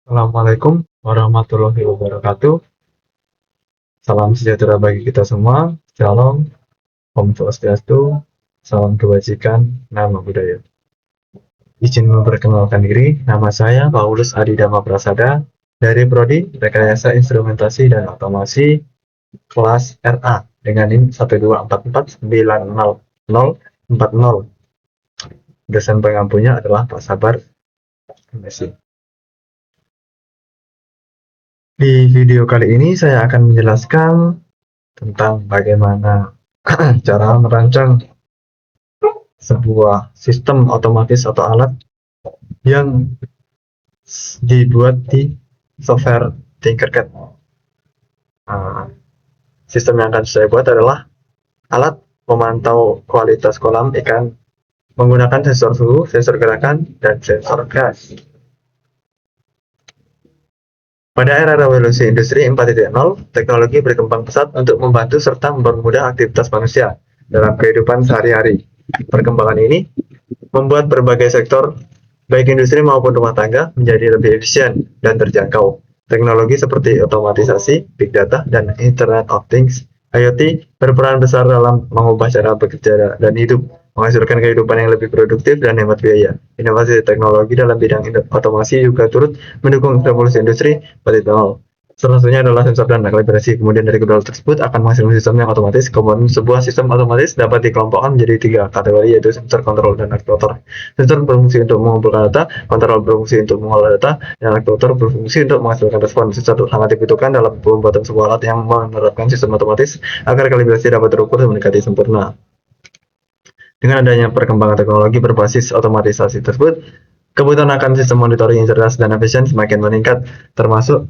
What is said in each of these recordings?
Assalamualaikum warahmatullahi wabarakatuh. Salam sejahtera bagi kita semua. Shalom, Om Swastiastu, salam kebajikan, nama budaya. Izin memperkenalkan diri, nama saya Paulus Adi Dhamma Prasada dari Prodi Rekayasa Instrumentasi dan Otomasi kelas RA dengan NIM 124490040. Dosen pengampunya adalah Pak Sabar Messi. Di video kali ini saya akan menjelaskan tentang bagaimana cara merancang sebuah sistem otomatis atau alat yang dibuat di software Tinkercad. Sistem yang akan saya buat adalah alat memantau kualitas kolam ikan menggunakan sensor suhu, sensor gerakan, dan sensor gas. Pada era revolusi industri 4.0, teknologi berkembang pesat untuk membantu serta mempermudah aktivitas manusia dalam kehidupan sehari-hari. Perkembangan ini membuat berbagai sektor, baik industri maupun rumah tangga, menjadi lebih efisien dan terjangkau. Teknologi seperti otomatisasi, big data, dan Internet of Things (IoT) berperan besar dalam mengubah cara bekerja dan hidup, menghasilkan kehidupan yang lebih produktif dan hemat biaya. Inovasi teknologi dalam bidang otomasi juga turut mendukung revolusi industri 4.0. Salah satunya adalah sensor dan kalibrasi. Kemudian dari kedua hal tersebut akan menghasilkan sistem yang otomatis. Kemudian sebuah sistem otomatis dapat dikelompokkan menjadi tiga kategori, yaitu sensor, kontrol, dan aktuator. Sensor berfungsi untuk mengumpulkan data, kontrol berfungsi untuk mengolah data, dan aktuator berfungsi untuk menghasilkan respon. Sensor sangat dibutuhkan dalam pembuatan sebuah alat yang menerapkan sistem otomatis agar kalibrasi dapat terukur dan mendekati sempurna. Dengan adanya perkembangan teknologi berbasis otomatisasi tersebut, kebutuhan akan sistem monitoring yang cerdas dan efisien semakin meningkat, termasuk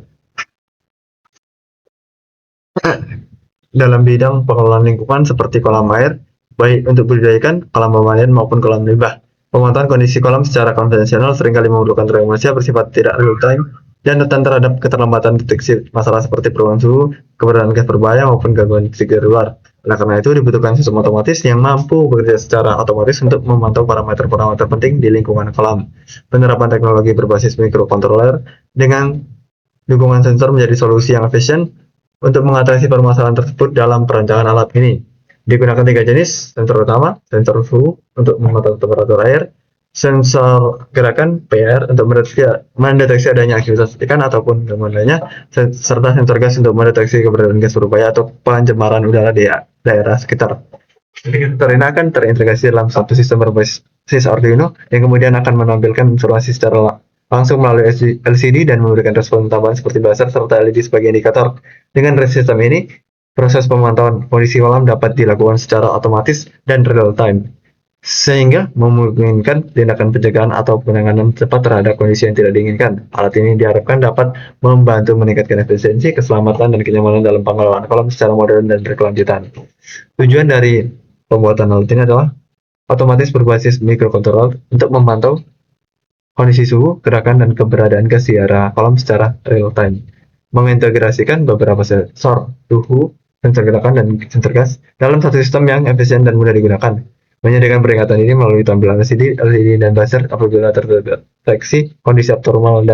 dalam bidang pengelolaan lingkungan seperti kolam air, baik untuk budidaya ikan, kolam pemandian maupun kolam limbah. Pemantauan kondisi kolam secara konvensional seringkali memerlukan tenaga manusia bersifat tidak real time dan rentan terhadap keterlambatan deteksi masalah seperti perubahan suhu, keberadaan gas berbahaya maupun gangguan fisik dari luar. Oleh karena itu dibutuhkan sistem otomatis yang mampu bekerja secara otomatis untuk memantau parameter-parameter penting di lingkungan kolam. Penerapan teknologi berbasis mikrokontroler dengan dukungan sensor menjadi solusi yang efisien untuk mengatasi permasalahan tersebut. Dalam perancangan alat ini digunakan tiga jenis sensor utama: sensor suhu untuk memantau temperatur air, sensor gerakan (PR) untuk mendeteksi adanya aktivitas ikan ataupun gangguan lainnya, serta sensor gas untuk mendeteksi keberadaan gas berbahaya atau pencemaran udara di daerah sekitar. Sensor ini akan terintegrasi dalam satu sistem berbasis Arduino yang kemudian akan menampilkan informasi secara langsung melalui LCD dan memberikan respon tambahan seperti buzzer serta LED sebagai indikator. Dengan sistem ini, proses pemantauan kondisi kolam dapat dilakukan secara otomatis dan real time, sehingga memungkinkan tindakan pencegahan atau penanganan cepat terhadap kondisi yang tidak diinginkan. Alat ini diharapkan dapat membantu meningkatkan efisiensi, keselamatan, dan kenyamanan dalam pengelolaan kolam secara modern dan berkelanjutan. Tujuan dari pembuatan alat ini adalah otomatis berbasis mikrokontroler untuk memantau kondisi suhu, gerakan, dan keberadaan gas di area kolam secara real time. Mengintegrasikan beberapa sensor suhu, sensor gerakan, dan sensor gas dalam satu sistem yang efisien dan mudah digunakan. Menyediakan peringatan ini melalui tampilan LED, dan buzzer apabila terdeteksi kondisi abnormal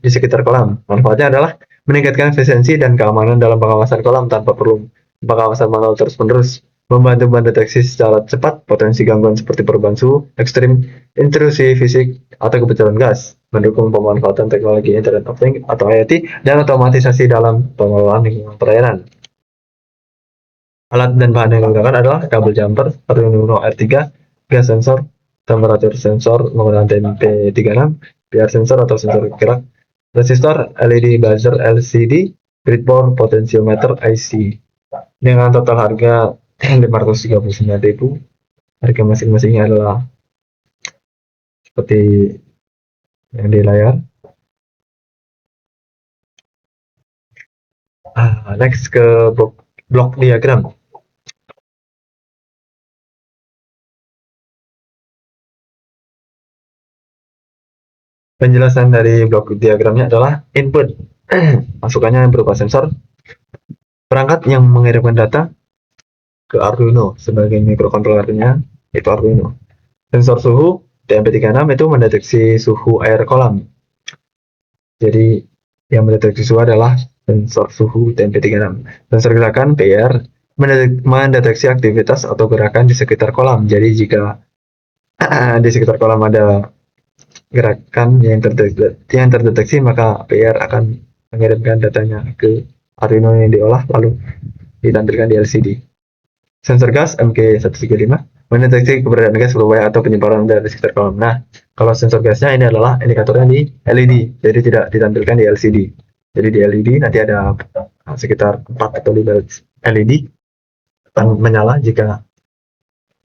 di sekitar kolam. Manfaatnya adalah meningkatkan efisiensi dan keamanan dalam pengawasan kolam tanpa perlu pengawasan manual terus-menerus, membantu mendeteksi secara cepat potensi gangguan seperti perubahan suhu ekstrim, intrusi fisik, atau kebocoran gas, mendukung pemanfaatan teknologi Internet of Things atau IoT, dan otomatisasi dalam pengelolaan lingkungan perairan. Alat dan bahan yang digunakan adalah kabel jumper, Arduino R3, gas sensor, temperatur sensor menggunakan TMP36, PR sensor atau sensor gerak, resistor, LED buzzer LCD, breadboard, potentiometer IC. Dengan total harga 539.000, harga masing-masingnya adalah seperti yang di layar. Next ke blok diagram. Penjelasan dari blok diagramnya adalah input, masukannya berupa sensor, perangkat yang mengirimkan data ke Arduino sebagai mikrokontrolernya, itu Arduino. Sensor suhu TMP36 itu mendeteksi suhu air kolam. Jadi yang mendeteksi suhu adalah sensor suhu TMP36. Sensor gerakan PR mendeteksi aktivitas atau gerakan di sekitar kolam. Jadi jika di sekitar kolam ada gerakan yang terdeteksi, maka PR akan mengirimkan datanya ke Arduino yang diolah lalu ditampilkan di LCD. Sensor gas MK135 mendeteksi keberadaan gas berbahaya atau penyebaran udara di sekitar kolam. Nah, kalau sensor gasnya ini adalah indikatornya di LED, jadi tidak ditampilkan di LCD. Jadi di LED nanti ada sekitar 4 atau 5 LED akan menyala jika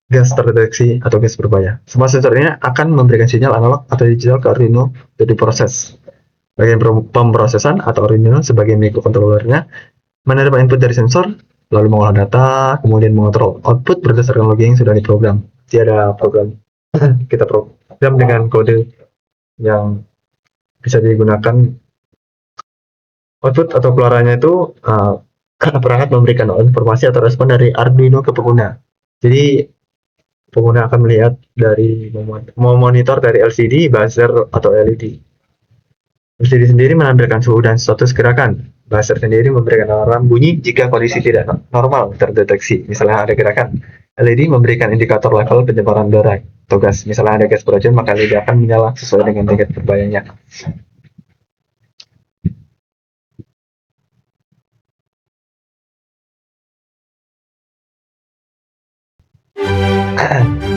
gas terdeteksi atau gas berbahaya. Semua sensor ini akan memberikan sinyal analog atau digital ke Arduino untuk diproses. Bagian pemrosesan atau Arduino sebagai microcontrollernya menerima input dari sensor, lalu mengolah data, kemudian mengontrol output berdasarkan logi yang sudah diprogram. Jadi ada program kita program dengan kode yang bisa digunakan. Output atau keluarannya itu perangkat memberikan informasi atau respon dari Arduino ke pengguna. Jadi pengguna akan melihat dari memonitor dari LCD, buzzer, atau LED. LCD sendiri menampilkan suhu dan status gerakan. Buzzer sendiri memberikan alarm bunyi jika kondisi tidak normal terdeteksi, misalnya ada gerakan. LED memberikan indikator level penyebaran udara atau gas. Misalnya ada gas beracun, maka LED akan menyala sesuai dengan tingkat berbahayanya.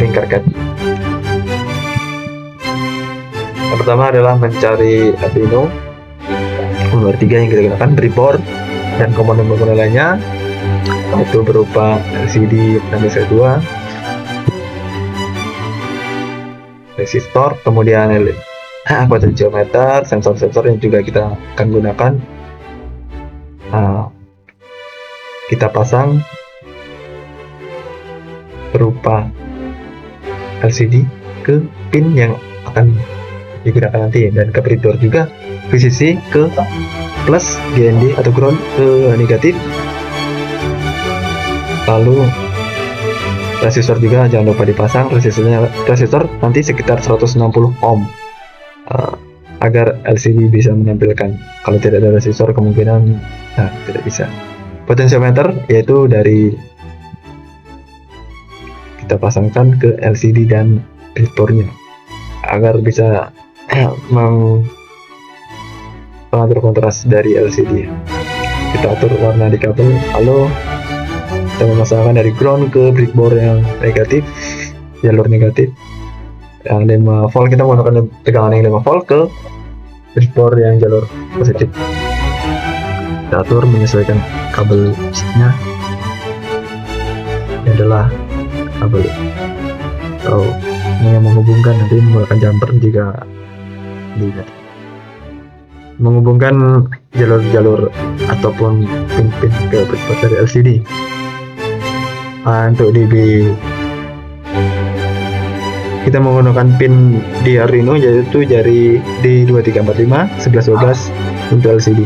Ringkarkan. Yang pertama adalah mencari Arduino. Nomor 3 yang kita gunakan breadboard dan komponen-komponen lainnya, itu berupa LCD 16:2, resistor, kemudian potentiometer, sensor-sensor yang juga kita akan gunakan. Kita pasang berupa LCD ke pin yang akan digunakan nanti, dan ke breadboard juga VCC ke plus, GND atau ground ke negatif. Lalu resistor juga jangan lupa dipasang. Resistor nanti sekitar 160 ohm agar LCD bisa menampilkan. Kalau tidak ada resistor kemungkinan tidak bisa. Potentiometer yaitu dari kita pasangkan ke LCD dan breadboardnya agar bisa mengatur kontras dari LCD. Kita atur warna di kabel, lalu kita memasangkan dari ground ke breadboard yang negatif, jalur negatif yang 5 volt. Kita menggunakan tegangan yang 5 volt ke breadboard yang jalur positif. Kita atur menyesuaikan kabelnya. Ini adalah kabel atau yang menghubungkan, nanti menggunakan jumper jika dilihat, menghubungkan jalur-jalur ataupun pin-pin ke breadboard dari LCD. Untuk DB kita menggunakan pin di Arduino yaitu dari D2345, 1112 untuk LCD.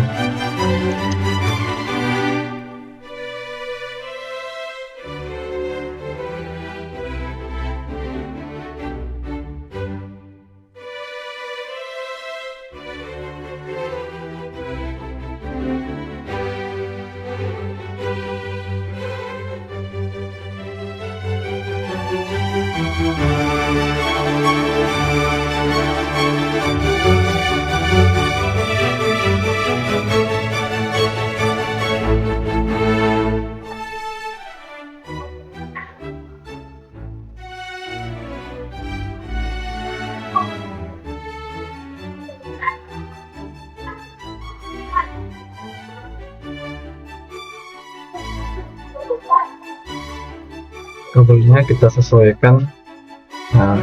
Kabelnya kita sesuaikan,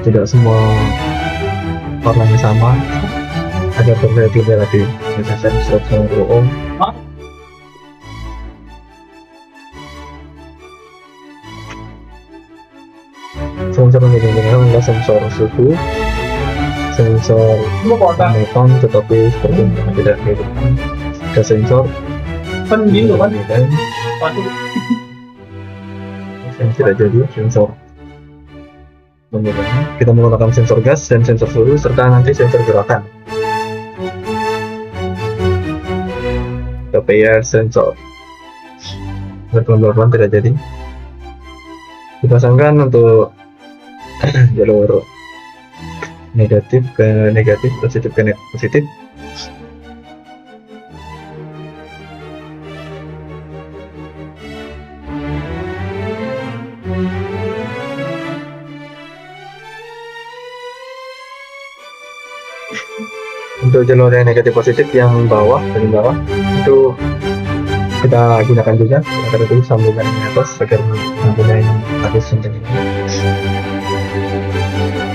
tidak semua warnanya sama agar terlihat lebih rapi. Misalkan 150 ohm, sensor yang digunakan adalah sensor suhu, sensor meton, tetapi seperti yang tidak digunakan ke sensor dan yang tidak jadi sensor menggunakan. Kita menggunakan sensor gas dan sensor suhu serta nanti sensor gerakan. ke pair sensor. Berpelan tidak jadi. Dipasangkan untuk jalur negatif ke negatif, positif ke positif. Untuk jalur yang negatif positif yang bawah dan bawah itu kita gunakan juga, agar itu sambungan yang atas agar mempunyai arus yang ini.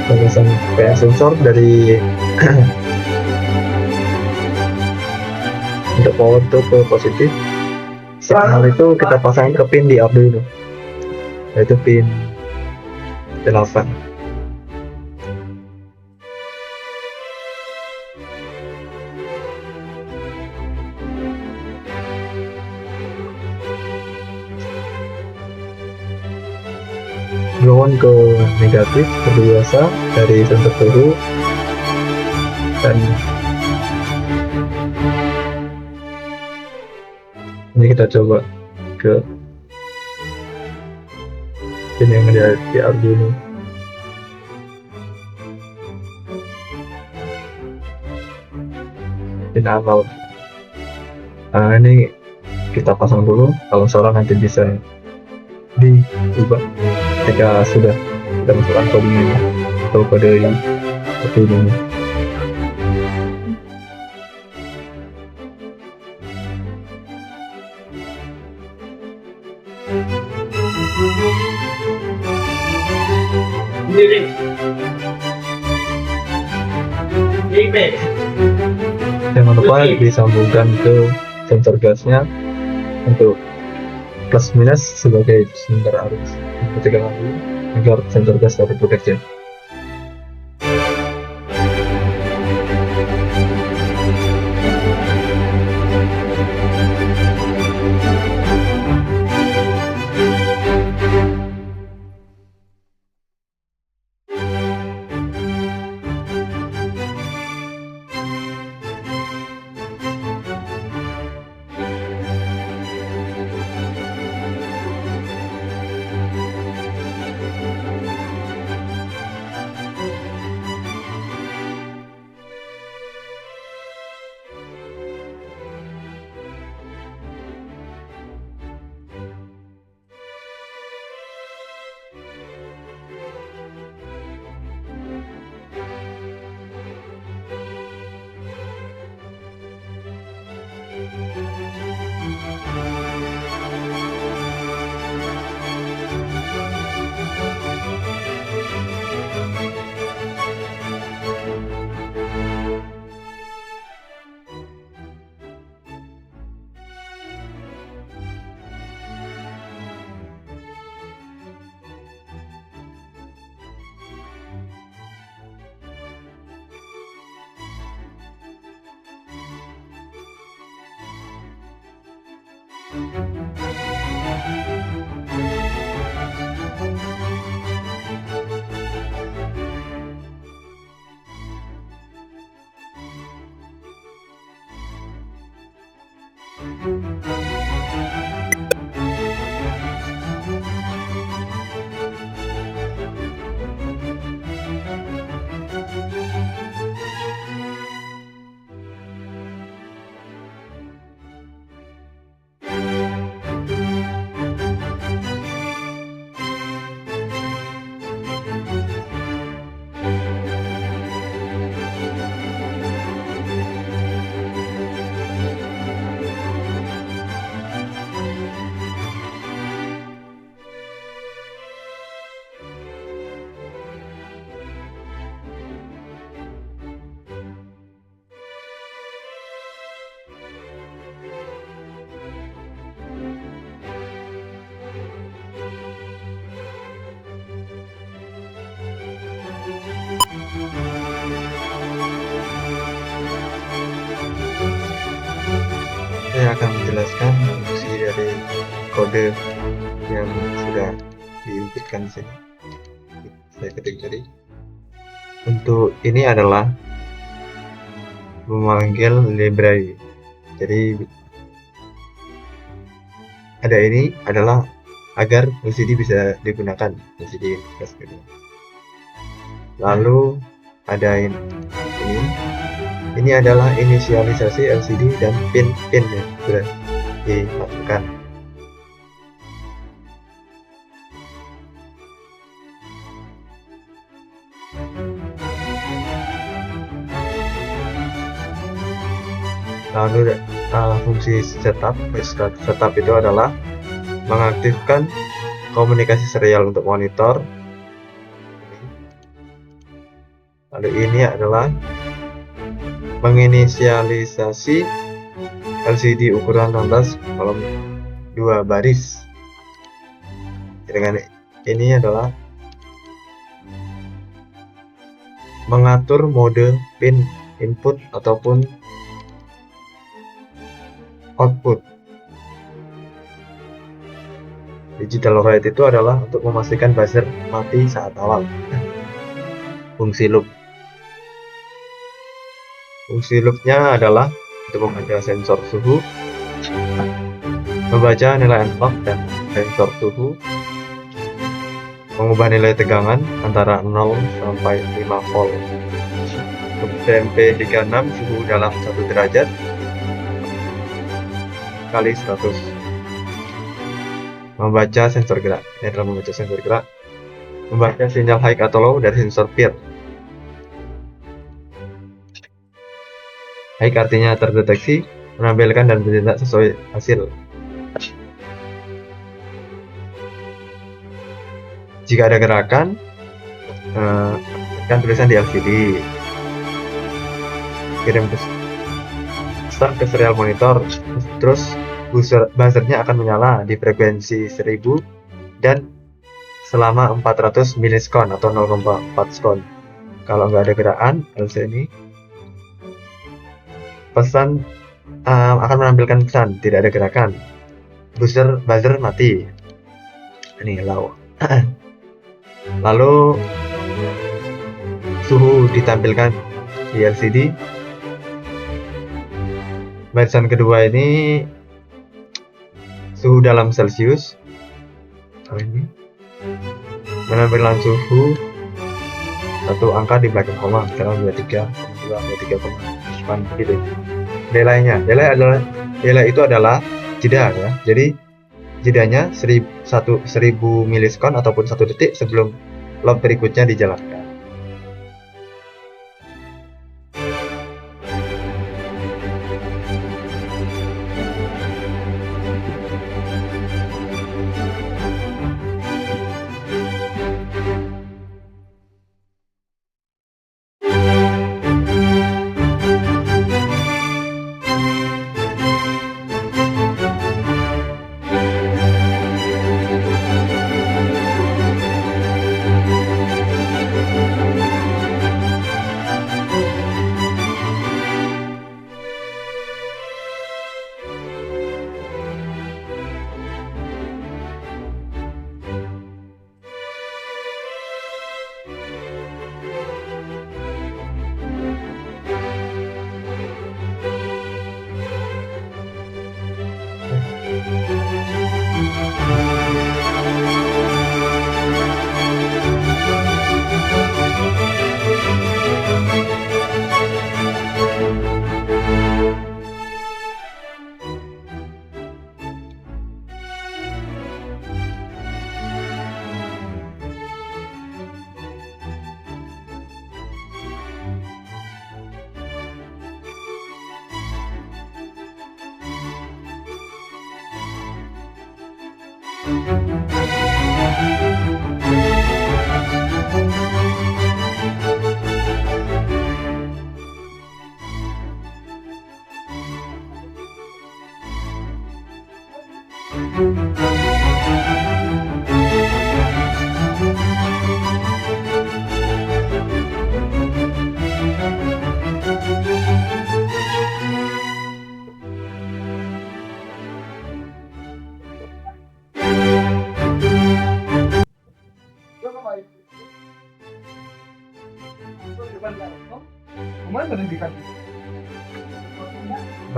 Pengesan PN sensor dari untuk power itu ke positif. Signal itu kita pasang ke pin di Arduino, yaitu pin 8. Ground ke negatif seperti biasa dari sensor suhu, dan ini kita coba ke pin yang ada di Arduino. Pin analog. Nah, ini kita pasang dulu, kalau salah nanti bisa diubah ketika sudah kita masukkan kodenya atau kode seperti ini. Jangan lupa disambungkan ke sensor gasnya untuk plus minus sebagai sumber arus ketika lagi agar sensor gas dapat bekerja. Saya akan menjelaskan fungsi dari kode yang sudah diinputkan di sini. Saya ketik tadi. Untuk ini adalah memanggil library. Jadi ada ini adalah agar LCD bisa digunakan, LCD plus kedua. Lalu ada ini adalah inisialisasi LCD dan pin yang sudah dimasukkan. Lalu fungsi setup itu adalah mengaktifkan komunikasi serial untuk monitor. Lalu ini adalah menginisialisasi LCD ukuran 16 kolom 2 baris. Dengan ini adalah mengatur mode pin input ataupun output. Digital write itu adalah untuk memastikan buzzer mati saat awal. Fungsi loopnya adalah untuk membaca sensor suhu, membaca nilai analog dan sensor suhu, mengubah nilai tegangan antara 0 sampai 5 volt. Untuk TMP36 suhu dalam 1 derajat kali 100. Membaca sensor gerak. Ini adalah membaca sensor gerak. Membaca sinyal high atau low dari sensor peer. High artinya terdeteksi, menampilkan dan bertindak sesuai hasil. Jika ada gerakan, kan tulisan di LCD. Kirim start ke serial monitor, terus buzzernya akan menyala di frekuensi 1000 dan selama 400 milisekon atau 0,4 sekon. Kalau nggak ada gerakan LCD ini, pesan akan menampilkan pesan tidak ada gerakan, buzzer mati. Ini low. Lalu suhu ditampilkan di LCD. Barisan kedua ini suhu dalam Celcius. Ini menampilkan suhu satu angka di belakang koma, misalnya 23,8 gitu. Delay itu adalah jeda ya. Jadi jedanya 1000 milisekon ataupun 1 detik sebelum loop berikutnya dijalankan.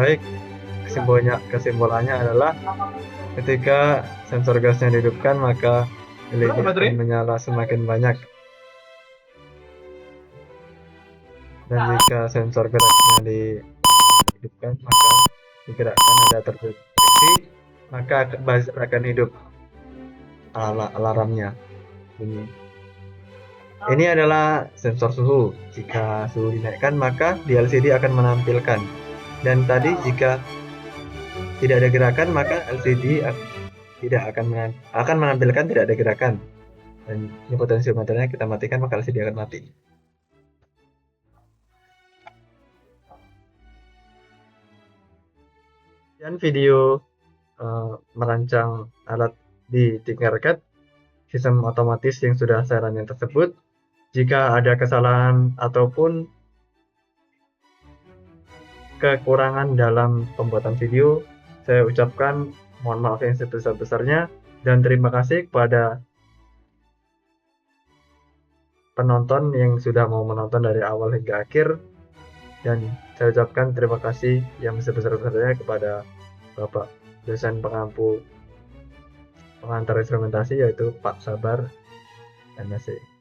Baik, kesimpulannya adalah ketika sensor gasnya dihidupkan maka LED akan menyala semakin banyak, dan jika sensor geraknya dihidupkan maka digerakkan ada terdeteksi maka buzzer akan hidup alarmnya bunyi. Ini adalah sensor suhu. Jika suhu dinaikkan maka di LCD akan menampilkan, dan tadi jika tidak ada gerakan maka LCD akan menampilkan tidak ada gerakan, dan ini potensiometernya kita matikan maka LCD akan mati. Dan video merancang alat di Tinkercad sistem otomatis yang sudah saya rancang tersebut. Jika ada kesalahan ataupun kekurangan dalam pembuatan video, saya ucapkan mohon maaf yang sebesar-besarnya, dan terima kasih kepada penonton yang sudah mau menonton dari awal hingga akhir, dan saya ucapkan terima kasih yang sebesar-besarnya kepada Bapak dosen pengampu pengantar instrumentasi yaitu Pak Sabar MSc.